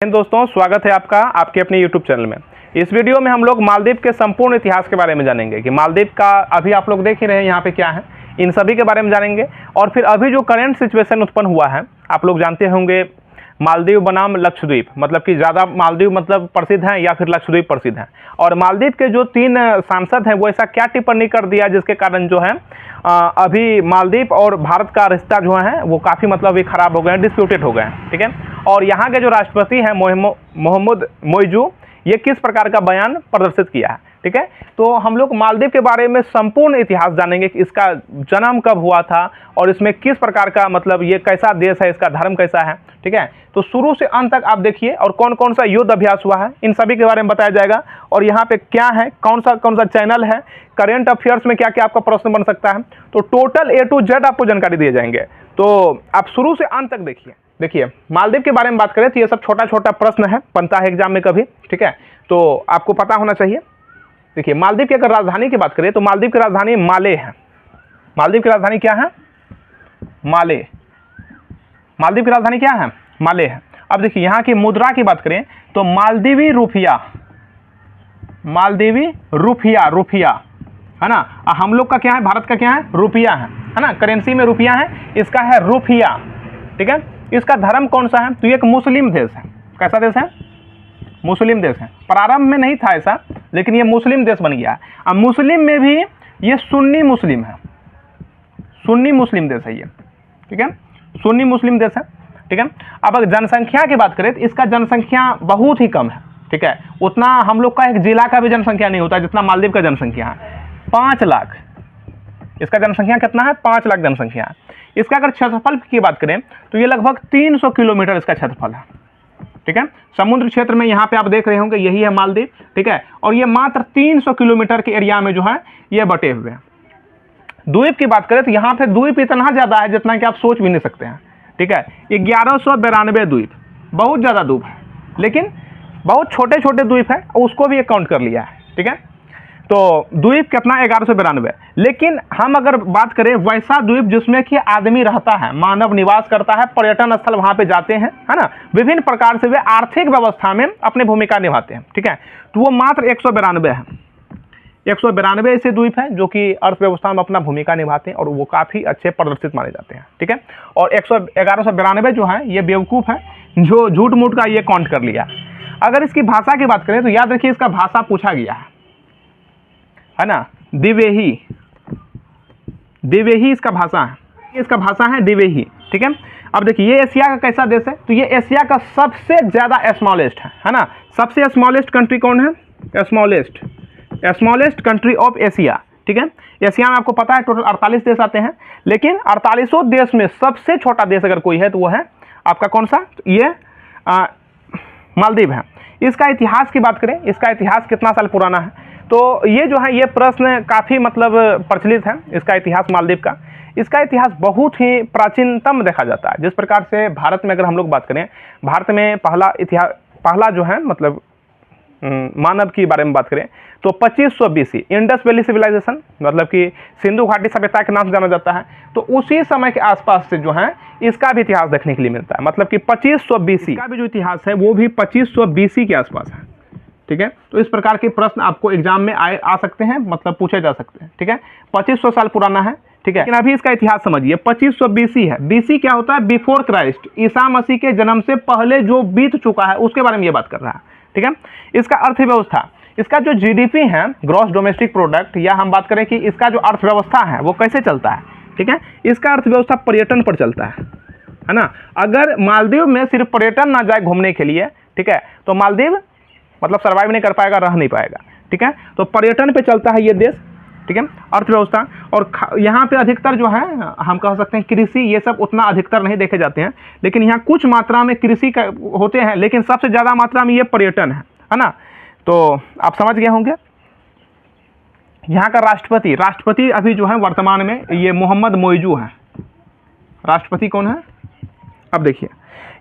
दोस्तों, स्वागत है आपका आपके अपने YouTube चैनल में। इस वीडियो में हम लोग मालदीव के संपूर्ण इतिहास के बारे में जानेंगे कि मालदीव का अभी आप लोग देख ही रहे हैं यहाँ पे क्या है, इन सभी के बारे में जानेंगे। और फिर अभी जो करंट सिचुएशन उत्पन्न हुआ है, आप लोग जानते होंगे मालदीव बनाम लक्षद्वीप, मतलब कि ज़्यादा मालदीव मतलब प्रसिद्ध हैं या फिर लक्षद्वीप प्रसिद्ध हैं। और मालदीव के जो 3 सांसद हैं वो ऐसा क्या टिप्पणी कर दिया जिसके कारण जो है अभी मालदीव और भारत का रिश्ता जो है वो काफ़ी मतलब ये ख़राब हो गए हैं, डिस्प्यूटेड हो गए हैं, ठीक है। और यहाँ के जो राष्ट्रपति हैं मोहम्मद मोइजू, ये किस प्रकार का बयान प्रदर्शित किया है, ठीक है। तो हम लोग मालदीव के बारे में संपूर्ण इतिहास जानेंगे कि इसका जन्म कब हुआ था और इसमें किस प्रकार का मतलब ये कैसा देश है, इसका धर्म कैसा है, ठीक है। तो शुरू से अंत तक आप देखिए और कौन कौन सा युद्ध अभ्यास हुआ है, इन सभी के बारे में बताया जाएगा। और यहाँ पे क्या है, कौन सा चैनल है, करेंट अफेयर्स में क्या क्या आपका प्रश्न बन सकता है, तो टोटल A to Z आपको जानकारी दिए जाएंगे। तो आप शुरू से अंत तक देखिए मालदीव के बारे में बात करें तो ये सब छोटा छोटा प्रश्न है, बनता है एग्जाम में कभी, ठीक है। तो आपको पता होना चाहिए। देखिए मालदीव की अगर राजधानी की बात करें तो मालदीव की राजधानी माले है। मालदीव की राजधानी क्या है? माले। मालदीव की राजधानी क्या है? माले है। अब देखिए यहाँ की मुद्रा की बात करें तो मालदीवी रुपया है ना। हम लोग का क्या है, भारत का क्या है, रुपया है ना, करेंसी में रुपया है, इसका है रुपया, ठीक है। इसका धर्म कौन सा है, तो ये एक मुस्लिम देश है। कैसा देश है? मुस्लिम देश है। प्रारंभ में नहीं था ऐसा, लेकिन ये मुस्लिम देश बन गया है। अब मुस्लिम में भी ये सुन्नी मुस्लिम है, सुन्नी मुस्लिम देश है ये, ठीक है, सुन्नी मुस्लिम देश है, ठीक है। अब अगर जनसंख्या की बात करें तो इसका जनसंख्या बहुत ही कम है, ठीक है। उतना हम लोग का एक जिला का भी जनसंख्या नहीं होता जितना मालदीव का जनसंख्या है, 5 लाख। इसका जनसंख्या कितना है? 5 लाख जनसंख्या है। इसका अगर क्षेत्रफल की बात करें तो ये लगभग 300 किलोमीटर इसका क्षेत्रफल है, ठीक है। समुद्र क्षेत्र में यहाँ पे आप देख रहे होंगे यही है मालदीव, ठीक है। और ये मात्र 300 किलोमीटर के एरिया में जो है ये बटे हुए हैं। द्वीप की बात करें तो यहाँ पे द्वीप इतना ज़्यादा है जितना कि आप सोच भी नहीं सकते हैं, ठीक है। 1192 द्वीप, बहुत ज़्यादा द्वीप है, लेकिन बहुत छोटे छोटे द्वीप है, उसको भी काउंट कर लिया है, ठीक है। तो द्वीप कितना? 1192। लेकिन हम अगर बात करें वैसा द्वीप जिसमें कि आदमी रहता है, मानव निवास करता है, पर्यटन स्थल वहाँ पे जाते हैं, है ना, विभिन्न प्रकार से वे आर्थिक व्यवस्था में अपनी भूमिका निभाते हैं, ठीक है। तो वो मात्र 192 है। 192 ऐसे द्वीप हैं जो कि अर्थव्यवस्था में अपना भूमिका निभाते हैं और वो काफ़ी अच्छे प्रदर्शित माने जाते हैं, ठीक है। और 1192 जो है ये बेवकूफ़ है जो झूठ मूठ का ये काउंट कर लिया। अगर इसकी भाषा की बात करें तो याद रखिए इसका भाषा पूछा गया है ना, दिवेही इसका भाषा है, इसका भाषा है दिवेही, ठीक है। अब देखिए ये एशिया का कैसा देश है, तो ये एशिया का सबसे ज़्यादा स्मॉलेस्ट है ना। सबसे स्मॉलेस्ट कंट्री कौन है? स्मॉलेस्ट कंट्री ऑफ एशिया, ठीक है। एशिया में आपको पता है टोटल 48 देश आते हैं, लेकिन 48 देश में सबसे छोटा देश अगर कोई है तो वो है आपका कौन सा? ये मालदीव है। इसका इतिहास की बात करें, इसका इतिहास कितना साल पुराना है, तो ये जो है ये प्रश्न काफ़ी मतलब प्रचलित है इसका इतिहास मालदीव का। इसका इतिहास बहुत ही प्राचीनतम देखा जाता है। जिस प्रकार से भारत में अगर हम लोग बात करें, भारत में पहला जो है मतलब मानव की बारे में बात करें तो 2500 BC इंडस वैली सिविलाइजेशन, मतलब कि सिंधु घाटी सभ्यता के नाम से जाना जाता है। तो उसी समय के आसपास से जो है इसका भी इतिहास देखने के लिए मिलता है, मतलब कि 2500 BC का भी जो इतिहास है वो भी 2500 BC के आसपास है, ठीक है। तो इस प्रकार के प्रश्न आपको एग्जाम में आ सकते हैं, मतलब पूछे जा सकते हैं, ठीक है। 2500 साल पुराना है, ठीक है। लेकिन अभी इसका इतिहास समझिए, 2500 BC है। BC क्या होता है? बिफोर क्राइस्ट, ईसा मसीह के जन्म से पहले जो बीत चुका है उसके बारे में ये बात कर रहा है, ठीक है। इसका अर्थव्यवस्था, इसका जो GDP है, ग्रॉस डोमेस्टिक प्रोडक्ट, या हम बात करें कि इसका जो अर्थव्यवस्था है वो कैसे चलता है, ठीक है। इसका अर्थव्यवस्था पर्यटन पर चलता है ना। अगर मालदीव में सिर्फ पर्यटन ना जाए घूमने के लिए, ठीक है, तो मालदीव मतलब सर्वाइव नहीं कर पाएगा, रह नहीं पाएगा, ठीक है। तो पर्यटन पे चलता है ये देश, ठीक है, अर्थव्यवस्था। और यहाँ पे अधिकतर जो है हम कह सकते हैं कृषि, ये सब उतना अधिकतर नहीं देखे जाते हैं, लेकिन यहाँ कुछ मात्रा में कृषि का होते हैं, लेकिन सबसे ज़्यादा मात्रा में ये पर्यटन है ना। तो आप समझ गए होंगे। यहाँ का राष्ट्रपति अभी जो है वर्तमान में ये मोहम्मद मोइजू है। राष्ट्रपति कौन है? अब देखिए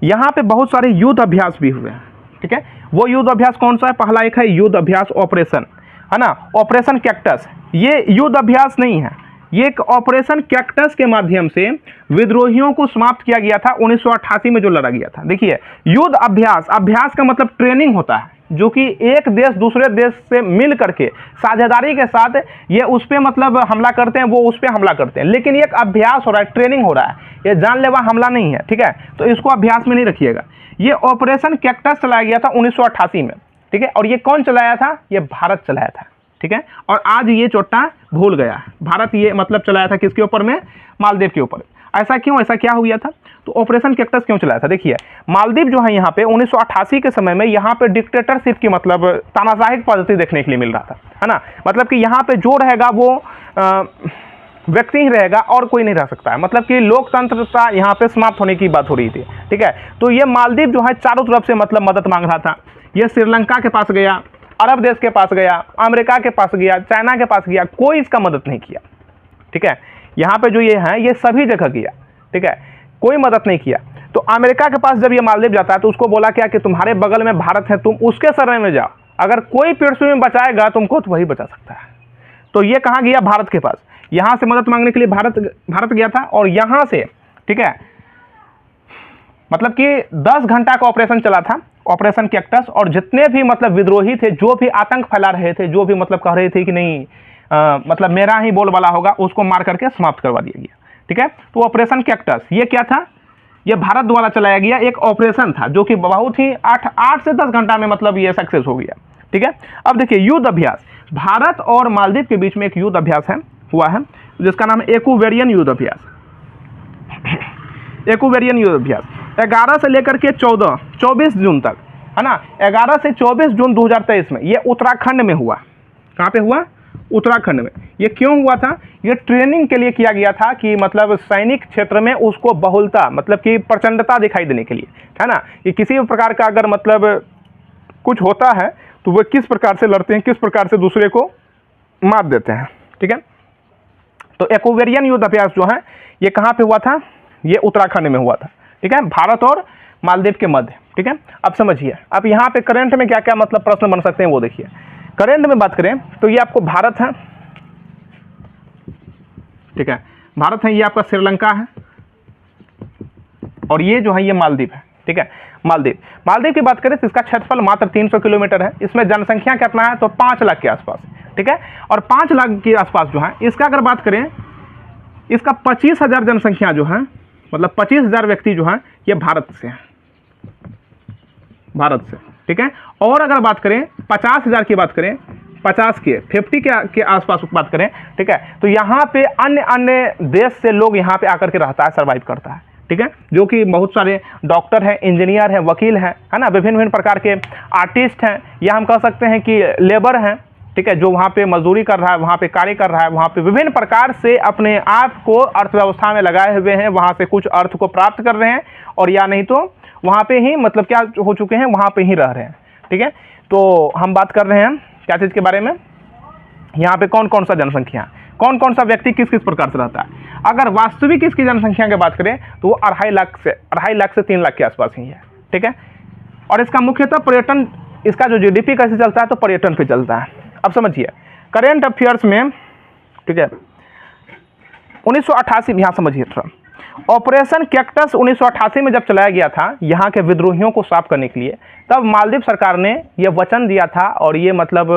यहाँ पे बहुत सारे युद्ध अभ्यास भी हुए हैं, ठीक है। वो युद्ध अभ्यास कौन सा है? पहला एक है युद्ध अभ्यास ऑपरेशन, है ना, ऑपरेशन कैक्टस। ये युद्ध अभ्यास नहीं है, ये एक ऑपरेशन कैक्टस के माध्यम से विद्रोहियों को समाप्त किया गया था 1988 में जो लड़ा गया था। देखिए, युद्ध अभ्यास, अभ्यास का मतलब ट्रेनिंग होता है, जो कि एक देश दूसरे देश से मिल करके साझेदारी के साथ ये उस पर मतलब हमला करते हैं, वो उस पर हमला करते हैं, लेकिन ये एक अभ्यास हो रहा है, ट्रेनिंग हो रहा है, ये जानलेवा हमला नहीं है, ठीक है। तो इसको अभ्यास में नहीं रखिएगा। ये ऑपरेशन कैक्टस चलाया गया था 1988 में, ठीक है। और ये कौन चलाया था? ये भारत चलाया था, ठीक है। और आज ये चोट्टा भूल गया, भारत ये मतलब चलाया था किसके ऊपर में? मालदीव के ऊपर। ऐसा क्यों? ऐसा क्या हो गया था? तो ऑपरेशन कैक्टस क्यों चलाया था? देखिए, मालदीव जो है यहाँ पे 1988 के समय में यहाँ पे डिक्टेटरशिप की मतलब तानाशाही पद्धति देखने के लिए मिल रहा था, है ना। मतलब कि यहाँ पे जो रहेगा वो व्यक्ति ही रहेगा और कोई नहीं रह सकता है, मतलब कि लोकतंत्रता यहाँ पे समाप्त होने की बात हो रही थी, ठीक है। तो ये मालदीव जो है चारों तरफ से मतलब मदद मांग रहा था। ये श्रीलंका के पास गया, अरब देश के पास गया, अमेरिका के पास गया, चाइना के पास गया, कोई इसका मदद नहीं किया, ठीक है। यहाँ पे जो ये है ये सभी जगह किया, ठीक है, कोई मदद नहीं किया। तो अमेरिका के पास जब ये मालदीव जाता है तो उसको बोला क्या कि तुम्हारे बगल में भारत है, तुम उसके शरण में जाओ, अगर कोई पृथ्वी में बचाएगा तुमको तो वही बचा सकता है। तो ये कहाँ गया? भारत के पास। यहाँ से मदद मांगने के लिए भारत गया था, और यहाँ से, ठीक है, मतलब कि 10 घंटा का ऑपरेशन चला था, ऑपरेशन कैक्टस। और जितने भी मतलब विद्रोही थे, जो भी आतंक फैला रहे थे, जो भी मतलब कह रहे थे कि नहीं मतलब मेरा ही बोलबाला होगा, उसको मार करके समाप्त करवा दिया गया, ठीक है। तो ऑपरेशन कैक्टस ये क्या था? ये भारत द्वारा चलाया गया एक ऑपरेशन था, जो कि बहुत ही 8 से 10 घंटा में मतलब ये सक्सेस हो गया, ठीक है। अब देखिए, युद्ध अभ्यास, भारत और मालदीव के बीच में एक युद्ध अभ्यास हुआ है, जिसका नाम है एक्वेरियन युद्ध अभ्यास। एक्वेरियन युद्ध अभ्यास 11 से लेकर के 24 जून तक, है ना। 11 से 24 जून 2023 में ये उत्तराखंड में हुआ। कहाँ पे हुआ? उत्तराखंड में। ये क्यों हुआ था? ये ट्रेनिंग के लिए किया गया था कि मतलब सैनिक क्षेत्र में उसको बहुलता, मतलब कि प्रचंडता दिखाई देने के लिए, है ना, कि किसी भी प्रकार का अगर मतलब कुछ होता है तो वो किस प्रकार से लड़ते हैं, किस प्रकार से दूसरे को मार देते हैं, ठीक है। तो एक्वेरियन युद्ध अभ्यास जो है ये कहाँ पे हुआ था? ये उत्तराखंड में हुआ था, ठीक है, भारत और मालदीव के मध्य, ठीक है। अब समझिए, अब यहाँ पे करंट में क्या क्या मतलब प्रश्न बन सकते हैं वो देखिए। करंट में बात करें तो ये आपको भारत है, ठीक है, भारत है, ये आपका श्रीलंका है, और ये जो है ये मालदीव है, ठीक है। मालदीव की बात करें तो इसका क्षेत्रफल मात्र 300 किलोमीटर है। इसमें जनसंख्या कितना है? तो 5 लाख के आसपास, ठीक है। और 5 लाख के आसपास जो है इसका अगर बात करें, इसका 25,000 जनसंख्या जो है, मतलब 25,000 व्यक्ति जो है ये भारत से है, भारत से, ठीक है। और अगर बात करें 50,000 की बात करें, 50 के आसपास बात करें, ठीक है, तो यहाँ पे अन्य देश से लोग यहाँ पे आकर के रहता है, सर्वाइव करता है, ठीक है, जो कि बहुत सारे डॉक्टर हैं, इंजीनियर हैं, वकील हैं, है ना, विभिन्न प्रकार के आर्टिस्ट हैं, या हम कह सकते हैं कि लेबर हैं, ठीक है, जो वहाँ पे मजदूरी कर रहा है, वहाँ पे कार्य कर रहा है, वहाँ पे विभिन्न प्रकार से अपने आप को अर्थव्यवस्था में लगाए हुए हैं, वहाँ से कुछ अर्थ को प्राप्त कर रहे हैं, और या नहीं तो वहाँ पे ही मतलब क्या हो चुके हैं, वहाँ पे ही रह रहे हैं, ठीक है। तो हम बात कर रहे हैं क्या चीज़ के बारे में? यहाँ पे कौन कौन सा जनसंख्या, कौन कौन सा व्यक्ति किस किस प्रकार से रहता है। अगर वास्तविक इसकी जनसंख्या की बात करें तो वो 2.5 लाख से 3 लाख के आसपास ही है, ठीक है। और इसका मुख्यतः पर्यटन, इसका जो GDP कैसे चलता है? तो पर्यटन पे चलता है। अब समझिए करेंट अफेयर्स में, ठीक है, 1988, यहाँ समझिए थोड़ा, ऑपरेशन कैक्टस 1988 में जब चलाया गया था यहाँ के विद्रोहियों को साफ करने के लिए, तब मालदीव सरकार ने यह वचन दिया था और ये मतलब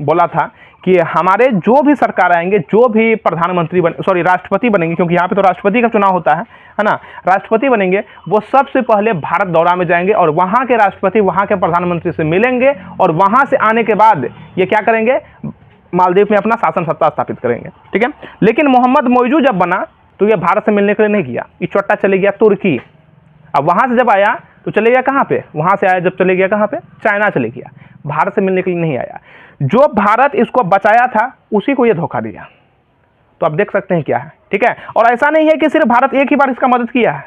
बोला था कि हमारे जो भी सरकार आएंगे, जो भी प्रधानमंत्री राष्ट्रपति बनेंगे, क्योंकि यहाँ पे तो राष्ट्रपति का चुनाव होता है ना, राष्ट्रपति बनेंगे, वो सबसे पहले भारत दौरा में जाएंगे और वहाँ के राष्ट्रपति वहाँ के प्रधानमंत्री से मिलेंगे, और वहाँ से आने के बाद ये क्या करेंगे? मालदीव में अपना शासन सत्ता स्थापित करेंगे, ठीक है। लेकिन मोहम्मद मोइजू जब बना तो ये भारत से मिलने के लिए नहीं किया, ये चोट्टा चले गया तुर्की। अब वहाँ से जब आया तो चले गया कहाँ पे? वहाँ से आया जब चले गया कहाँ पे? चाइना चले गया, भारत से मिलने के लिए नहीं आया। जो भारत इसको बचाया था उसी को ये धोखा दिया। तो आप देख सकते हैं क्या है, ठीक है। और ऐसा नहीं है कि सिर्फ भारत एक ही बार इसका मदद किया है,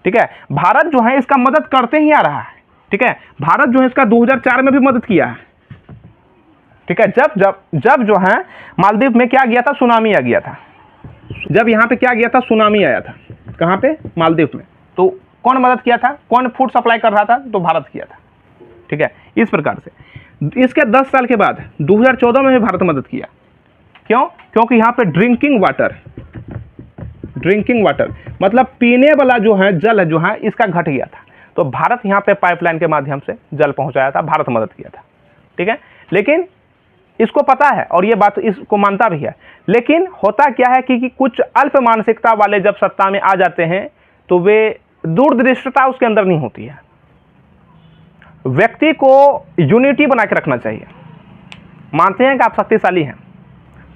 ठीक है, भारत जो है इसका मदद करते ही आ रहा है, ठीक है। भारत जो है इसका 2004 में भी मदद किया है, ठीक है। जब जो है मालदीव में क्या गया था? सुनामी आ गया था। जब यहाँ पे क्या गया था? सुनामी आया था। कहाँ पे? मालदीव में। तो कौन मदद किया था? कौन फूड सप्लाई कर रहा था? तो भारत किया था, ठीक है। इस प्रकार से इसके 10 साल के बाद 2014 में भी भारत मदद किया, क्यों? क्योंकि यहाँ पे ड्रिंकिंग वाटर मतलब पीने वाला जो है जल जो है इसका घट गया था, तो भारत यहाँ पे पाइपलाइन के माध्यम से जल पहुँचाया था, भारत मदद किया था, ठीक है। लेकिन इसको पता है और ये बात इसको मानता भी है, लेकिन होता क्या है कि कुछ अल्प मानसिकता वाले जब सत्ता में आ जाते हैं तो वे दूरदृष्टता उसके अंदर नहीं होती है। व्यक्ति को यूनिटी बना के रखना चाहिए। मानते हैं कि आप शक्तिशाली हैं,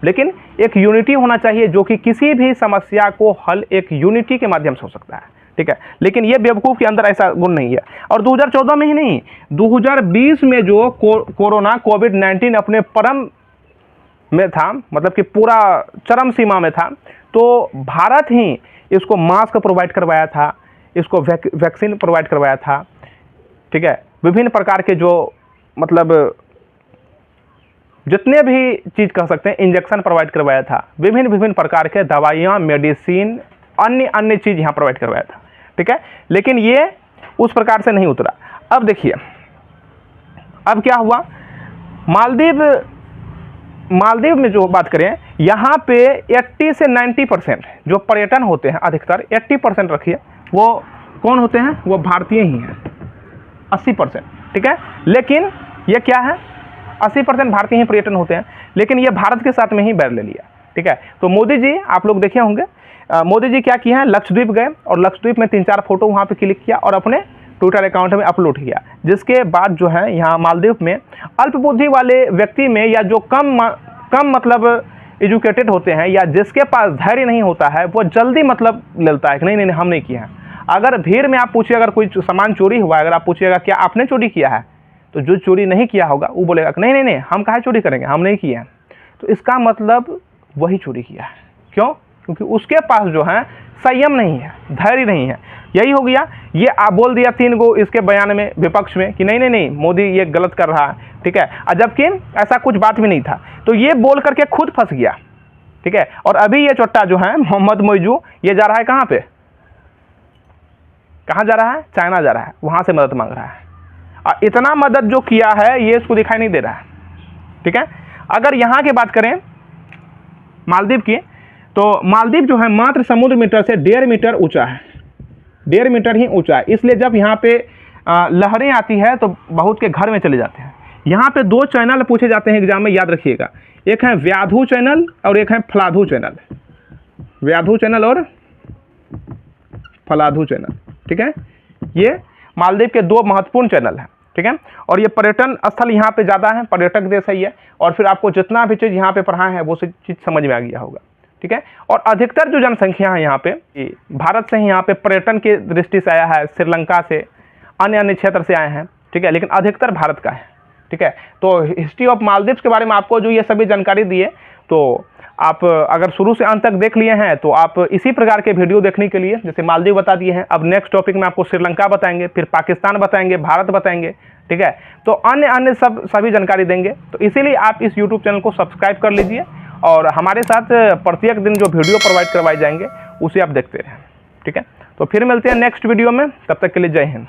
लेकिन एक यूनिटी होना चाहिए जो कि किसी भी समस्या को हल एक यूनिटी के माध्यम से हो सकता है, ठीक है। लेकिन ये बेवकूफ़ के अंदर ऐसा गुण नहीं है। और 2014 में ही नहीं, 2020 में जो कोरोना कोविड-19 अपने परम में था, मतलब कि पूरा चरम सीमा में था, तो भारत ही इसको मास्क प्रोवाइड करवाया था, इसको वैक्सीन प्रोवाइड करवाया था, ठीक है। विभिन्न प्रकार के जो मतलब जितने भी चीज़ कह सकते हैं, इंजेक्शन प्रोवाइड करवाया था, विभिन्न प्रकार के दवाइयाँ, मेडिसिन, अन्य चीज़ यहाँ प्रोवाइड करवाया था, ठीक है। लेकिन ये उस प्रकार से नहीं उतरा। अब देखिए अब क्या हुआ, मालदीव में जो बात करें, यहाँ पे 80 से 90% जो पर्यटन होते हैं, अधिकतर 80% रखिए, वो कौन होते हैं? वो भारतीय ही हैं, 80%, ठीक है। लेकिन ये क्या है, 80% भारतीय ही पर्यटन होते हैं, लेकिन ये भारत के साथ में ही बैर ले लिया, ठीक है। तो मोदी जी, आप लोग देखे होंगे, मोदी जी क्या किए हैं, लक्षद्वीप गए और लक्षद्वीप में 3-4 फोटो वहाँ पे क्लिक किया और अपने ट्विटर अकाउंट में अपलोड किया, जिसके बाद जो है यहाँ मालदीव में अल्प बुद्धि वाले व्यक्ति में, या जो कम मतलब एजुकेटेड होते हैं, या जिसके पास धैर्य नहीं होता है, वो जल्दी मतलब लेता है कि नहीं हम नहीं किया है। अगर भीड़ में आप पूछिए, अगर कोई सामान चोरी हुआ है, अगर आप पूछिएगा क्या आपने चोरी किया है, तो जो चोरी नहीं किया होगा वो बोलेगा कि नहीं हम काहे चोरी करेंगे, हम नहीं किए हैं। तो इसका मतलब वही चोरी किया है। क्यों? क्योंकि उसके पास जो है संयम नहीं है, धैर्य नहीं है। यही हो गया, ये आप बोल दिया 3 गो इसके बयान में विपक्ष में कि नहीं मोदी ये गलत कर रहा है, ठीक है, जबकि ऐसा कुछ बात भी नहीं था। तो ये बोल करके खुद फंस गया, ठीक है। और अभी ये चोट्टा जो है मोहम्मद मोइजू, ये जा रहा है कहाँ पे, कहाँ जा रहा है? चाइना जा रहा है, वहाँ से मदद मांग रहा है। और इतना मदद जो किया है ये इसको दिखाई नहीं दे रहा है, ठीक है। अगर यहाँ की बात करें मालदीव की, तो मालदीव जो है मात्र समुद्र मीटर से 1.5 मीटर ऊंचा है, 1.5 मीटर ही ऊंचा है। इसलिए जब यहाँ पे लहरें आती है तो बहुत के घर में चले जाते हैं। यहाँ पे 2 चैनल पूछे जाते हैं एग्जाम में, याद रखिएगा, एक है व्याधु चैनल और एक है फलाधु चैनल। व्याधु चैनल और फलाधु चैनल, ठीक है। ये मालदीव के 2 महत्वपूर्ण चैनल हैं, ठीक है। और ये पर्यटन स्थल यहाँ पे ज़्यादा है, पर्यटक देश है ये। और फिर आपको जितना भी चीज़ यहाँ पे पढ़ा है वो चीज़ समझ में आ गया होगा, ठीक है। और अधिकतर जो जनसंख्या है यहाँ पे भारत से ही यहाँ पे पर्यटन की दृष्टि से आया है, श्रीलंका से, अन्य क्षेत्र से आए हैं, ठीक है, लेकिन अधिकतर भारत का है, ठीक है। तो हिस्ट्री ऑफ मालदीव्स के बारे में आपको जो ये सभी जानकारी दी है, तो आप अगर शुरू से अंत तक देख लिए हैं तो आप इसी प्रकार के वीडियो देखने के लिए, जैसे मालदीव बता दिए हैं, अब नेक्स्ट टॉपिक में आपको श्रीलंका बताएंगे, फिर पाकिस्तान बताएंगे, भारत बताएंगे, ठीक है। तो अन्य सभी जानकारी देंगे। तो इसीलिए आप इस यूट्यूब चैनल को सब्सक्राइब कर लीजिए और हमारे साथ प्रत्येक दिन जो वीडियो प्रोवाइड करवाए जाएंगे उसे आप देखते रहें, ठीक है। तो फिर मिलते हैं नेक्स्ट वीडियो में, तब तक के लिए जय हिंद।